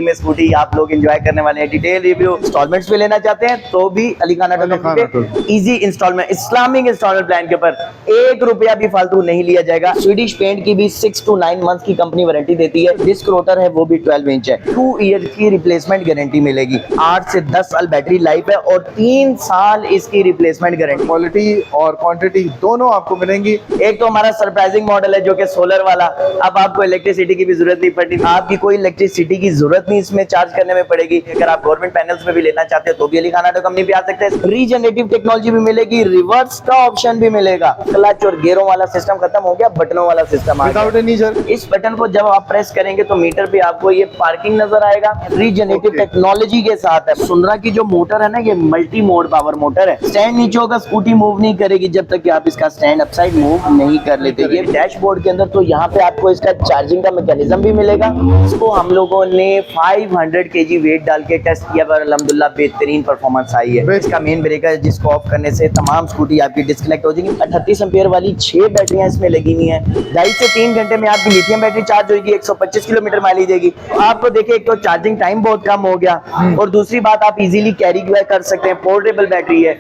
में स्कूटी आप लोग एंजॉय करने वाले हैं। डिटेल रिव्यू इंस्टॉलमेंट्स पे लेना चाहते हैं तो भी अली खान ऑटो कंपनी पे easy installment Islamic installment plan के ऊपर 1 रुपया भी फालतू नहीं लिया जाएगा। स्वीडिश पेंट की भी 6 to 9 मंथ की कंपनी वारंटी देती है। डिस्क रोटर है वो भी 12 इंच है। 2 ईयर की रिप्लेसमेंट गारंटी मिलेगी। 8 से 10 साल बैटरी लाइफ है और 3 साल इसकी रिप्लेसमेंट गारंटी। क्वालिटी और क्वांटिटी दोनों आपको मिलेंगी। एक तो हमारा सरप्राइजिंग मॉडल है जो कि सोलर वाला, अब आपको इलेक्ट्रिसिटी की भी जरूरत नहीं पड़ती, आपकी कोई इलेक्ट्रिसिटी की जरूरत नहीं इसमें चार्ज करने में पड़ेगी। अगर आप गवर्नमेंट पैनल्स में भी लेना चाहते हो तो भी अली खान ऑटो कंपनी पे आ सकते हैं। रीजनरेटिव टेक्नोलॉजी भी मिलेगी, रिवर्स का ऑप्शन भी मिलेगा। क्लच और गियरों वाला सिस्टम खत्म हो गया, बटनों वाला सिस्टम आ विदाउट एनी जर्क। गया। इस बटन को जब आप प्रेस करेंगे तो मीटर पे आपको ये पार्किंग नजर आएगा। रीजनरेटिव टेक्नोलॉजी के साथ है। सुनरा की जो मोटर है ना, ये मल्टी मोड पावर मोटर है। स्टैंड नीचे होगा, स्कूटी मूव नहीं करेगी जब तक कि आप इसका स्टैंड अपसाइड मूव नहीं कर लेते। ये डैशबोर्ड के अंदर तो यहाँ पे आपको इसका चार्जिंग का मैकेनिज्म भी मिलेगा। इसको हम लोगों ने 500 kg वेट डाल के टेस्ट किया पर अल्हम्दुलिल्लाह बेहतरीन परफॉर्मेंस आई है। इसका मेन ब्रेकर है जिसको ऑफ करने से तमाम स्कूटी आपकी डिस्कनेक्ट हो जाएगी। 38 एम्पीयर वाली 6 बैटरियां इसमें लगी हुई हैं। 2.5 से 3 घंटे में आपकी लिथियम बैटरी चार्ज होगी, 125 किलोमीटर माइलेज देगी। आपको देखिए एक तो चार्जिंग टाइम बहुत कम हो गया और दूसरी बात आप इजीली कैरी कर सकते हैं। पोर्टेबल बैटरी है।